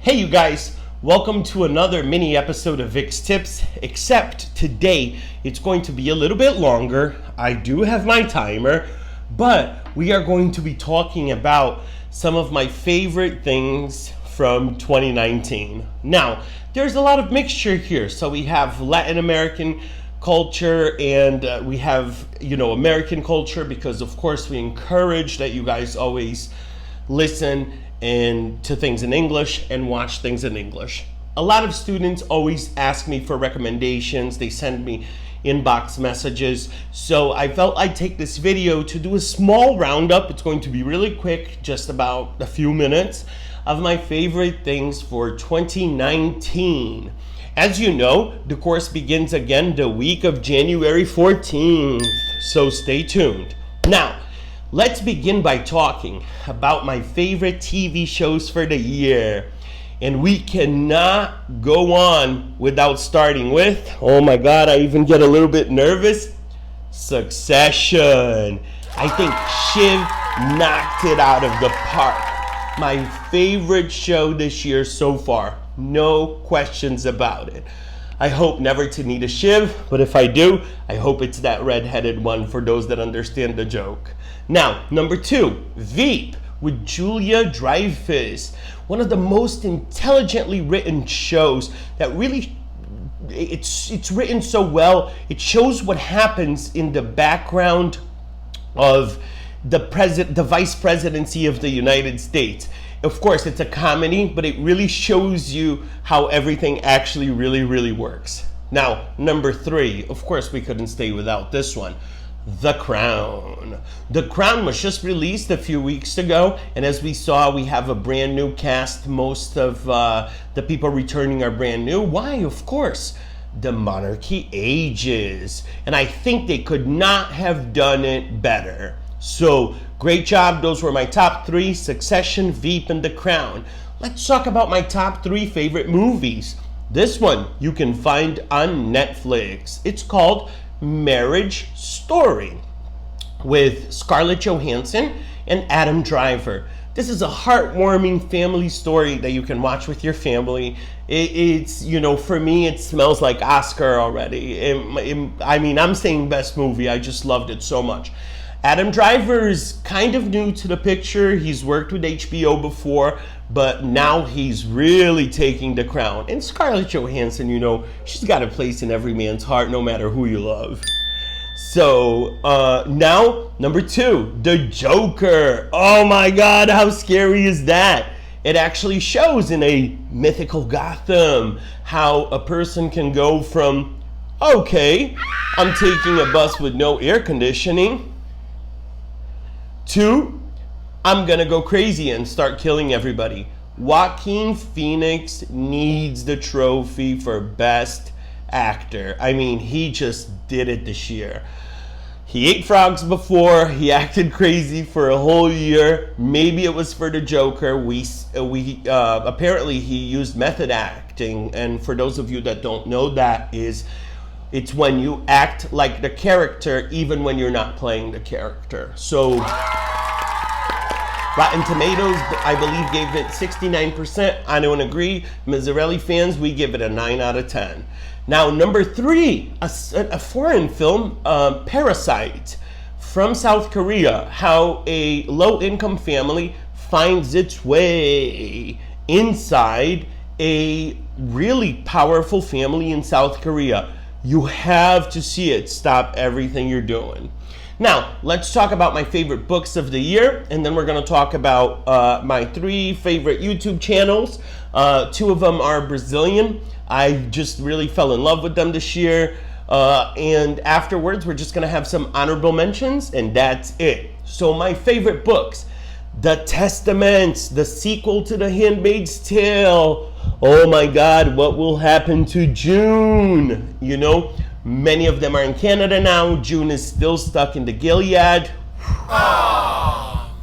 Hey you guys, welcome to another mini episode of Vic's Tips, except today it's going to be a little bit longer. I do have my timer, but we are going to be talking about some of my favorite things from 2019. Now, there's a lot of mixture here. So we have Latin American culture and we have, American culture, because of course we encourage that you guys always listen and to things in English and watch things in English. A lot of students always ask me for recommendations. They send me inbox messages. So I felt I'd take this video to do a small roundup. It's going to be really quick, just about a few minutes, of my favorite things for 2019. As you know, the course begins again the week of January 14th. So stay tuned. Now, let's begin by talking about my favorite TV shows for the year. And we cannot go on without starting with, oh my God, I even get a little bit nervous, Succession. I think Shiv knocked it out of the park. My favorite show this year so far. No questions about it. I hope never to need a Shiv, but if I do, I hope it's that red-headed one for those that understand the joke. Now, number 2, Veep with Julia Dreyfus. One of the most intelligently written shows that really, it's written so well. It shows what happens in the background of the vice presidency of the United States. Of course, it's a comedy, but it really shows you how everything actually really works. Now, number 3, of course, we couldn't stay without this one. The Crown. The Crown was just released a few weeks ago, and as we saw, we have a brand new cast. Most of the people returning are brand new. Why? Of course, the monarchy ages, and I think they could not have done it better. So, great job. Those were my top 3, Succession, Veep, and The Crown. Let's talk about my top 3 favorite movies. This one you can find on Netflix. It's called Marriage Story with Scarlett Johansson and Adam Driver. This is a heartwarming family story that you can watch with your family. It's, for me, it smells like Oscar already. I'm saying best movie. I just loved it so much. Adam Driver is kind of new to the picture. He's worked with HBO before, but now he's really taking the crown. And Scarlett Johansson, she's got a place in every man's heart, no matter who you love. So, now, number 2, The Joker. Oh my God, how scary is that? It actually shows in a mythical Gotham how a person can go from, okay, I'm taking a bus with no air conditioning, to, I'm gonna go crazy and start killing everybody. Joaquin Phoenix needs the trophy for Best Actor. I mean, he just did it this year. He ate frogs before. He acted crazy for a whole year. Maybe it was for the Joker. Apparently he used method acting, and for those of you that don't know, it's when you act like the character even when you're not playing the character. So Rotten Tomatoes, I believe, gave it 69%. I don't agree. Miserelli fans, we give it a 9 out of 10. Now, number 3, a foreign film, Parasite, from South Korea. How a low-income family finds its way inside a really powerful family in South Korea. You have to see it. Stop everything you're doing. Now, let's talk about my favorite books of the year, and then we're going to talk about my 3 favorite YouTube channels. 2 of them are Brazilian. I just really fell in love with them this year. And afterwards, we're just going to have some honorable mentions, and that's it. So my favorite books: The Testaments, the sequel to The Handmaid's Tale. Oh my God, what will happen to June? Many of them are in Canada now. June is still stuck in the Gilead.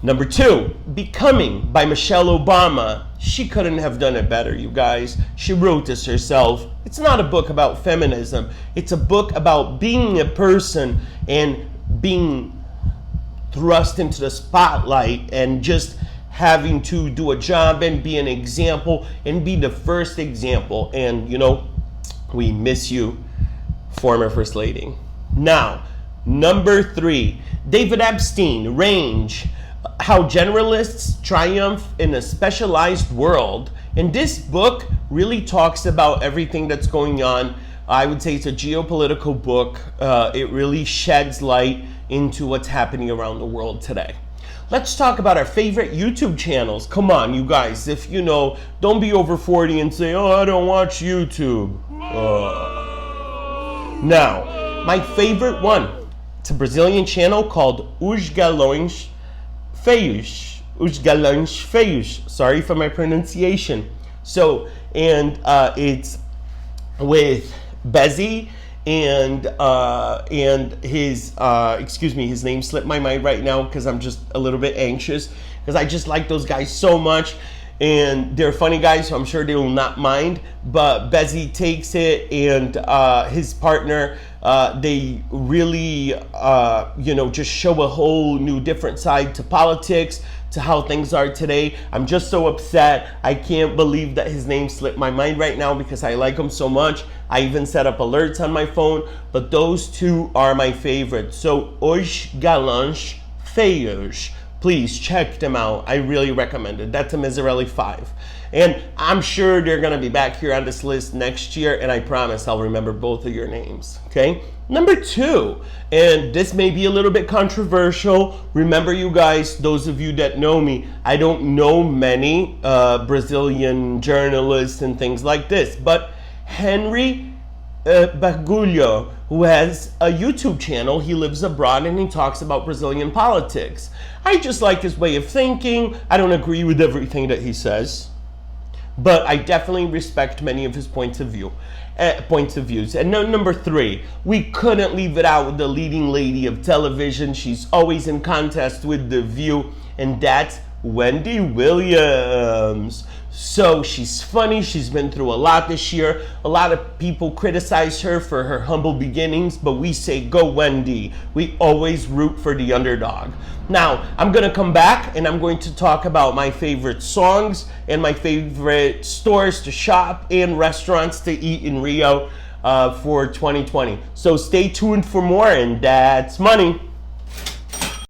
Number 2, Becoming by Michelle Obama. She couldn't have done it better, you guys. She wrote this herself. It's not a book about feminism. It's a book about being a person and being thrust into the spotlight and just having to do a job and be an example and be the first example. And you know, we miss you, former First Lady. Now, number 3, David Epstein, Range, How Generalists Triumph in a Specialized World. And this book really talks about everything that's going on. I would say it's a geopolitical book. It really sheds light into what's happening around the world today. Let's talk about our favorite YouTube channels. Come on, you guys. If you know, don't be over 40 and say, oh, I don't watch YouTube. Now, my favorite one, it's a Brazilian channel called Os Galões Feios. Os Galões Feios. Sorry for my pronunciation. So, and it's with Bezzy and his his name slipped my mind right now because I'm just a little bit anxious because I just like those guys so much, and they're funny guys, so I'm sure they will not mind. But Bezzy takes it, and his partner, they really just show a whole new different side to politics, to how things are today. I'm just so upset. I can't believe that his name slipped my mind right now because I like him so much. I even set up alerts on my phone, but those two are my favorites. So Os Galães Feios, please check them out. I really recommend it. That's a Miserelli 5. And I'm sure they're gonna be back here on this list next year, and I promise I'll remember both of your names, okay? Number 2, and this may be a little bit controversial. Remember, you guys, those of you that know me, I don't know many Brazilian journalists and things like this, but Henry Bagulho, who has a YouTube channel, he lives abroad and he talks about Brazilian politics. I just like his way of thinking. I don't agree with everything that he says, but I definitely respect many of his points of views. And number 3, we couldn't leave it out with the leading lady of television. She's always in contest with The View, and that's Wendy Williams. So she's funny. She's been through a lot this year. A lot of people criticize her for her humble beginnings, but we say, go Wendy. We always root for the underdog. Now, I'm going to come back and I'm going to talk about my favorite songs and my favorite stores to shop and restaurants to eat in Rio for 2020. So stay tuned for more, and that's money.